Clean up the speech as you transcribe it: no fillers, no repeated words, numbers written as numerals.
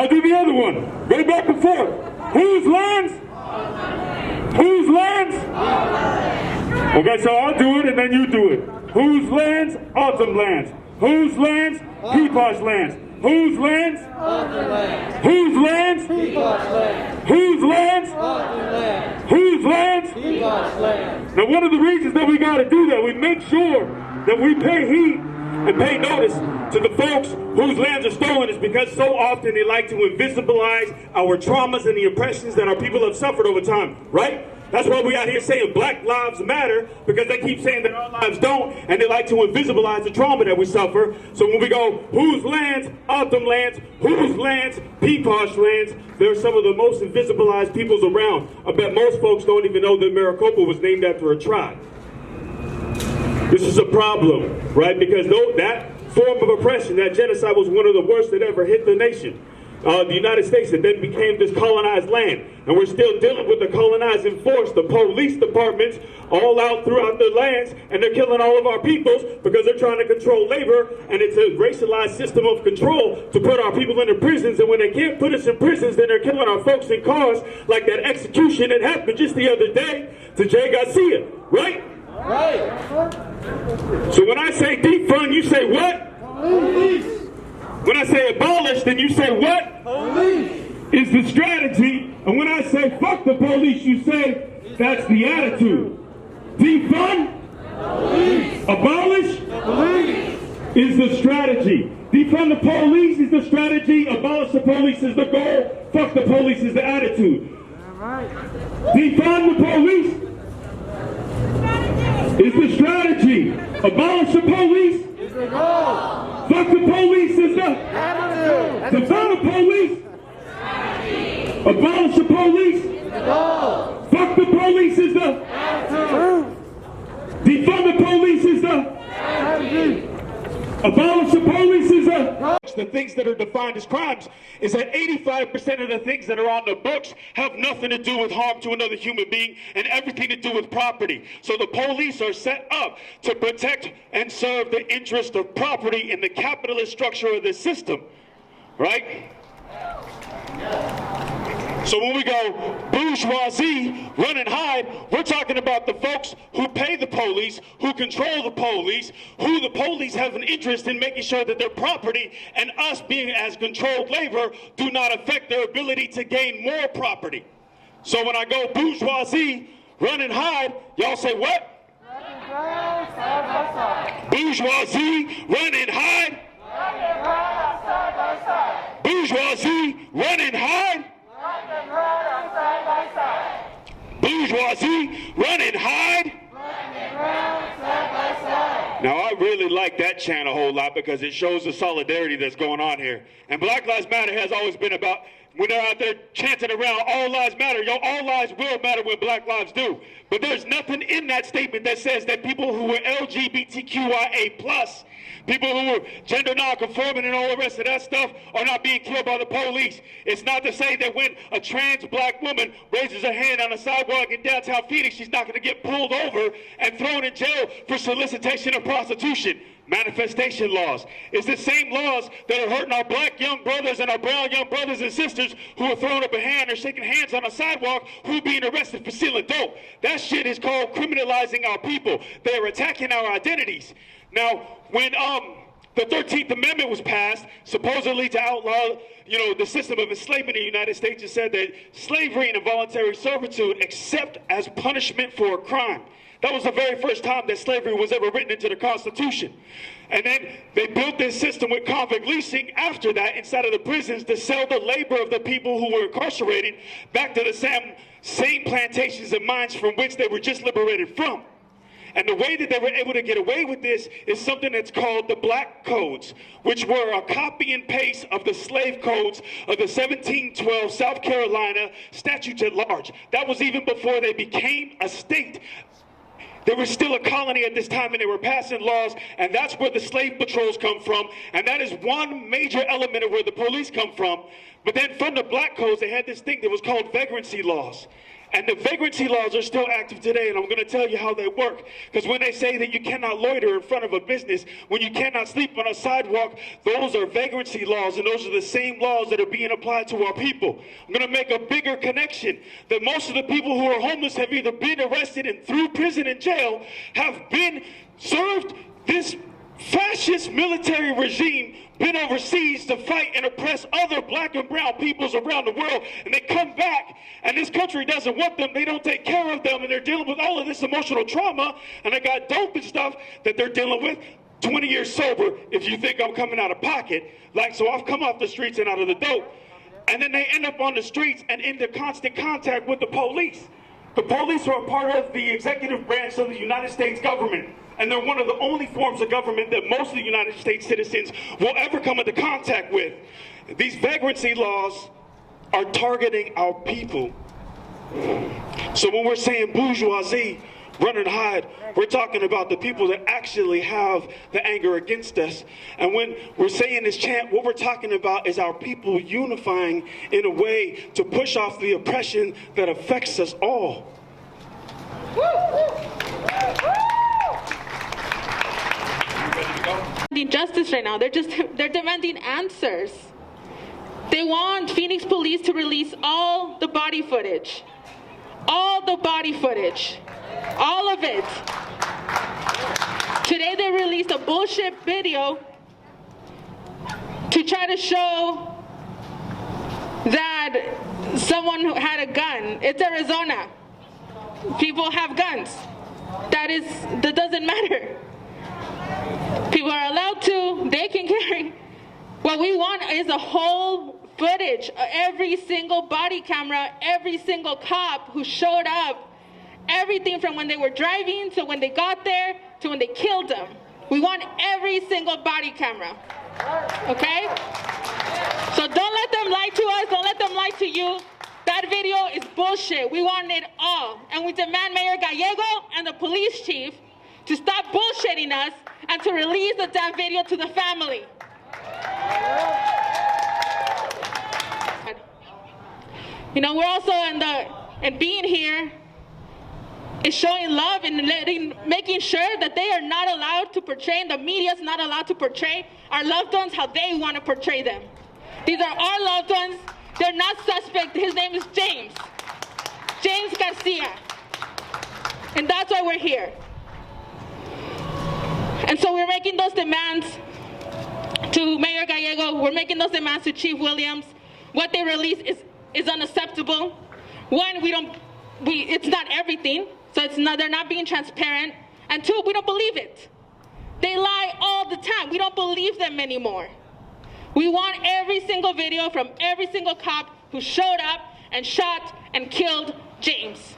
I'll do the other one. Right back and forth. Whose lands? Whose lands? Okay, so I'll do it and then you do it. Whose lands? Autumn lands. Whose lands? Peaposh lands. Whose lands? Autumn lands. Whose lands? Peaposh lands. Whose lands? Autumn lands. Whose lands? Peaposh lands. Now, one of the reasons that we got to do that, we make sure that we pay heed and pay notice to the folks whose lands are stolen, is because so often they like to invisibilize our traumas and the oppressions that our people have suffered over time, right? That's why we out here saying Black Lives Matter, because they keep saying that our lives don't, and they like to invisibilize the trauma that we suffer. So when we go, whose lands? Autumn lands. Whose lands? Peaposh lands. They're some of the most invisibilized peoples around. I bet most folks don't even know that Maricopa was named after a tribe. This is a problem, right? Because that form of oppression, that genocide, was one of the worst that ever hit the nation. The United States, that then became this colonized land. And we're still dealing with the colonizing force, the police departments, all out throughout the lands, and they're killing all of our peoples because they're trying to control labor, and it's a racialized system of control to put our people into prisons. And when they can't put us in prisons, then they're killing our folks in cars, like that execution that happened just the other day to Garcia, right? Right. So when I say defund, you say what? Police. When I say abolish, then you say what? Police. Is the strategy. And when I say fuck the police, you say that's the attitude. Defund? Police. Abolish? Police. Is the strategy. Defund the police is the strategy. Abolish the police is the goal. Fuck the police is the attitude. Defund the police is the strategy. Abolish the police Is the goal. fuck the police is the Attitude. defund the police. Abolish the police. The goal. Fuck the police is the Attitude. defund the police is the Attitude. abolish the police is the things that are defined as crimes is that 85% of the things that are on the books have nothing to do with harm to another human being and everything to do with property. So the police are set up to protect and serve the interest of property in the capitalist structure of the system, right? So when we go bourgeoisie, run and hide, we're talking about the folks who pay the police, who control the police, who the police have an interest in making sure that their property and us being as controlled labor do not affect their ability to gain more property. So when I go bourgeoisie, run and hide, y'all say what? Bourgeoisie, run and hide. Bourgeoisie, run and hide. Bourgeoisie, run and hide. Now, I really like that chant a whole lot because it shows the solidarity that's going on here. And Black Lives Matter has always been about, when they're out there chanting around, all lives matter. Yo, all lives will matter when Black lives do. But there's nothing in that statement that says that people who were LGBTQIA+, people who were gender non-conforming and all the rest of that stuff are not being killed by the police. It's not to say that when a trans black woman raises her hand on a sidewalk in downtown Phoenix, she's not going to get pulled over and thrown in jail for solicitation of prostitution. Manifestation laws. It's the same laws that are hurting our black young brothers and our brown young brothers and sisters who are throwing up a hand or shaking hands on a sidewalk who are being arrested for selling dope. That shit is called criminalizing our people. They're attacking our identities. Now, when the 13th Amendment was passed, supposedly to outlaw, the system of enslavement in the United States, it said that slavery and involuntary servitude except as punishment for a crime. That was the very first time that slavery was ever written into the Constitution. And then they built this system with convict leasing after that inside of the prisons to sell the labor of the people who were incarcerated back to the same plantations and mines from which they were just liberated from. And the way that they were able to get away with this is something that's called the Black Codes, which were a copy and paste of the slave codes of the 1712 South Carolina statutes at large. That was even before they became a state. They were still a colony at this time, and they were passing laws, and that's where the slave patrols come from, and that is one major element of where the police come from. But then from the Black Codes, they had this thing that was called vagrancy laws. And the vagrancy laws are still active today, and I'm going to tell you how they work. Because when they say that you cannot loiter in front of a business, when you cannot sleep on a sidewalk, those are vagrancy laws, and those are the same laws that are being applied to our people. I'm going to make a bigger connection that most of the people who are homeless have either been arrested and through prison and jail have been served this fascist military regime, been overseas to fight and oppress other black and brown peoples around the world, and they come back and this country doesn't want them, they don't take care of them, and they're dealing with all of this emotional trauma, and they got dope and stuff that they're dealing with. 20 years sober, if you think I'm coming out of pocket. Like, so I've come off the streets and out of the dope, and then they end up on the streets and into constant contact with the police. The police are a part of the executive branch of the United States government, and they're one of the only forms of government that most of the United States citizens will ever come into contact with. These vagrancy laws are targeting our people. So when we're saying bourgeoisie, run and hide, we're talking about the people that actually have the anger against us. And when we're saying this chant, what we're talking about is our people unifying in a way to push off the oppression that affects us all. Justice right now. They're demanding answers. They want Phoenix police to release all the body footage. All the body footage. All of it. Today they released a bullshit video to try to show that someone who had a gun. It's Arizona. People have guns. That doesn't matter. People are allowed to, they can carry. What we want is a whole footage, every single body camera, every single cop who showed up, everything from when they were driving to when they got there to when they killed them. We want every single body camera, okay? So don't let them lie to us, don't let them lie to you. That video is bullshit. We want it all. And we demand Mayor Gallego and the police chief to stop bullshitting us and to release the damn video to the family. You know, we're also in being here is showing love and making sure that they are not allowed to portray, and the media is not allowed to portray our loved ones how they want to portray them. These are our loved ones. They're not suspect. His name is James Garcia. And that's why we're here. And so we're making those demands to Mayor Gallego. We're making those demands to Chief Williams. What they release is unacceptable. One, it's not everything, so they're not being transparent. And two, we don't believe it. They lie all the time. We don't believe them anymore. We want every single video from every single cop who showed up and shot and killed James.